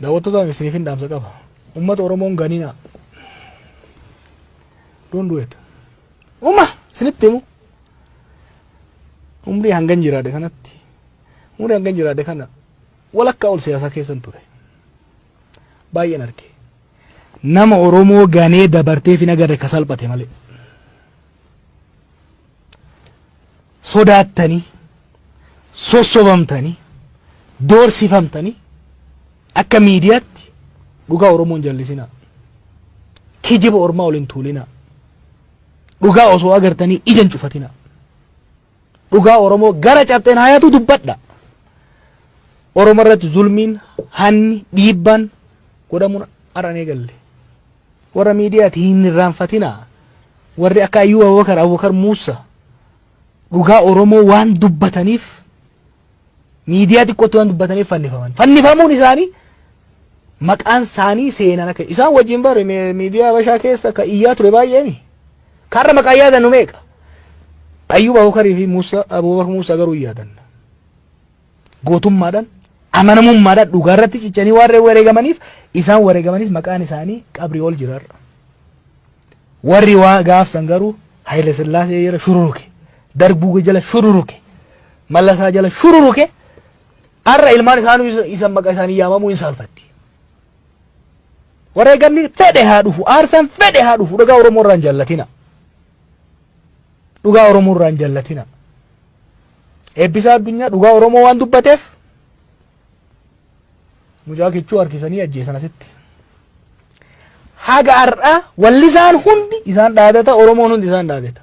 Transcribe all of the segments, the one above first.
Daawwattoota isiniif hin dhaamsa qaba. Uummata Oromoon ganiinna. Don't do it. Isinitti himu. Umrii hangan jiraadhe kanatti. Umrii hangan jiraadhe kana walakkaa ol siyaasa keessan ture. Baay'een arge. Nama Oromoo ganee dabartef hin agarre ka salphate malee. Sodaattani Sosobamtani Dorsiifamattani akka miidiyaatti dhugaa Oromoon jallisina. Kijiba Oromoo waliin tuulina. Dhugaa osoo agartanii ija hin cufatina. Dhugaa Oromoo gara cabxeen hayatu dubbadha. Oromoo irratti zulmiin hanni dhiibbaan godhamuun aranee galle. Warra miidiyaatti hin irraanfatina. Warri akka Hayyuu Abubakar Muusaa dhugaa Oromoo waan dubbataniif miidiyaa xiqqootti waan dubbataniif fannifaman. Fannifamuun isaanii maqaan isaanii seenaan akka isaan wajjin bare miidiyaa Habashaa keessa ka iyyaa ture baay'eemi. Karra maqaa yaadan nu meeqa? Hayyuu Abubakarii fi Abubakar Muusaa garuu yaadan. Gootummaadhaan amanamummaadhaan dhugaa irratti ciccanii waan wareegamaniif isaan wareegamaniif maqaan isaanii qabrii ol jiraarra. Warri waa gaafsan garuu Haile Sillaasee jala shururuke. Darbuu jala shururuke. Mallasaa jala shururuke. Arra ilmaan isaanii isan maqaa isaanii yaamamuu hin salphatti. Wareegamni fedhe haa dhufu. Aarsaan fedhe haa dhufu. Dhugaa Oromoo irraan jallatina. Dhugaa Oromoo irraan jallatina. Eebbisaa addunyaa dhugaa Oromoo waan dubbateef mucaa kichuu harkisanii ajjeesan asitti. Haga har'a wallisaan hundi isaan dhaadata Oromoon hundi isaan dhaadata.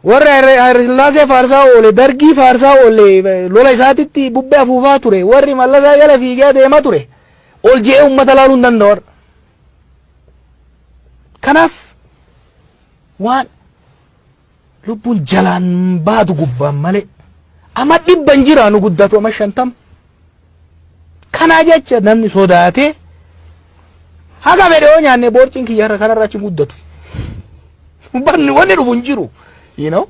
Warra Haile Sillaasee faarsaa oole dargii faarsaa oole lola isaatitti bubbee afuufaa ture warri mallasaa jala fiigee deemaa ture ol je'ee uummata laaluu hin danda'u. Kanaaf waan lubbuun jalaan baatu gubbaan malee ama dhibban jira nu guddatu ama 50 kana jecha namni sodaatee haga fedhee nyaanne boorciin kiyyarra kanarra achi guddatu. Wanni dhufu hin jiru. You know,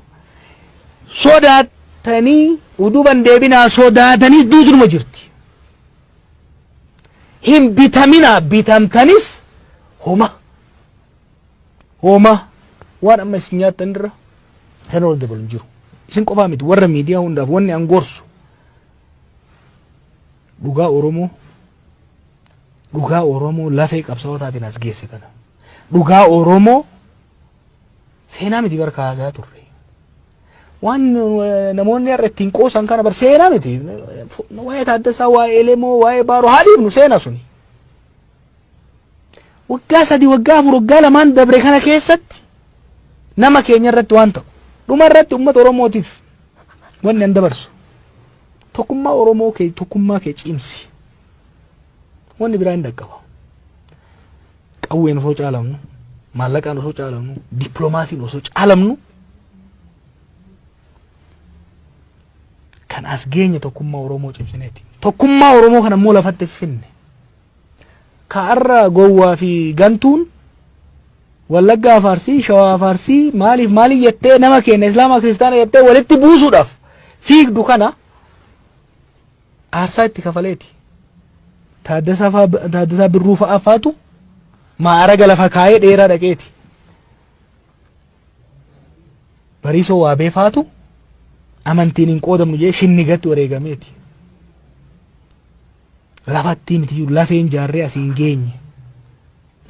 Sodaattani uduban deebinaa sodaatanii duudurma jirti. Hin bitamina bitamtanis homa waan amma isin nyaattan irra kan ol dabalu jiru. Isin qofaa miti warra miidiyaa hundaaf wanni angorsu dhugaa Oromoo lafee qabsaa'otaatiin as geessitan. Dhugaa Oromoo seenaa miti barkaasaa turre. Waan namoonni har'a ittiin qoosan kana bar seenaa miti. Waa'ee Taaddasaa, waa'ee Elemoo, waa'ee Baaroo haaliifnu seenaa suni. Waggaa 3, waggaa 4, waggaa 2 dabre kana keessatti nama keenya irratti waan ta'u. Dhuma irratti uummata Oromootiif wanni an dabarsu. Tokkummaa Oromoo kee tokkummaa kee cimsi. Wanni biraa hin dhaqqaba. Qawween osoo caalamnu, maallaqaan osoo caalamnu, dippiloomaasiin osoo caalamnu kan as geenye tokkummaa Oromoo cimsineeti. Tokkummaa Oromoo kana immoo lafatti finne. Kaarra gowwaa fi gantuun Wallaggaa Faarsii, Shawaa Faarsii maaliif jettee nama keenya Islaamaa Kiristaana jettee walitti buusuudhaaf fiigdu kana aarsaa itti kafaleeti. Taaddasaa Birruu fa'aa faatu maaraga lafa kaayee dheeraa dhaqeeti. Bariisoo Waabee faatu amantiin hin qoodamnu jee shinnigatti wareegameeti. Lafatti miti lafeen jaarree asiin geenye.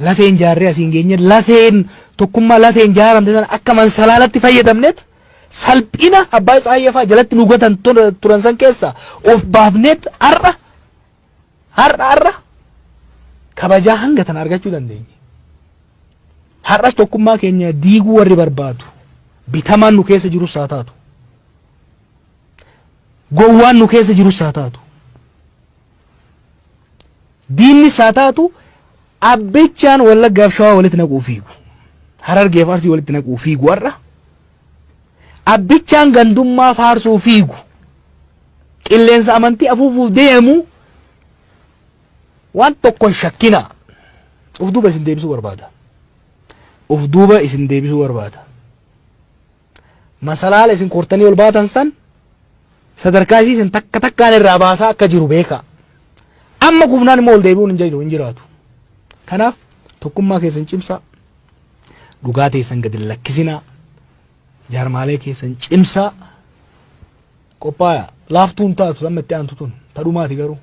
Lafeen jaarree asiin geenye lafeen tokkummaa lafeen jaaramte sana akka mansalaalatti fayyadamneet salphina abbaa Tsaayyafaa jalatti nu gotan turan san keessa of baafneet har'a kabajaa hanga tan argachuu dandeenye. Har'as tokkummaa keenya diiguu warri barbaadu bitamaan nu keessa jirus haa taatu. Gowwaan nu keessa jirus haa taatu. Diinni haa taatu abbichaan Wallaggaaf Shawaa walitti naquu fiigu. Harargeef Arsii walitti naquu fiigu har'a. Abbichaan gandummaa faarsuu fiigu. Qilleensa amantii afuufuuf deemu waan tokko shakkina. Of duuba isin deebisuu barbaada. Masalaala isin kortanii ol baatan san sadarkaa isiisan takka takkaan irraa baasaa akka jiru beeka. Amma gubnaan immoo ol deebi'uun hin jiraatu. Kanaaf tokkummaa keessan cimsaa, dhugaa teessan gadi lakkisinaa, jaarmaalee keessan cimsaa, qophaa'aa. Laaftuun taatu amma itti aantu tun tadhumaati garuu.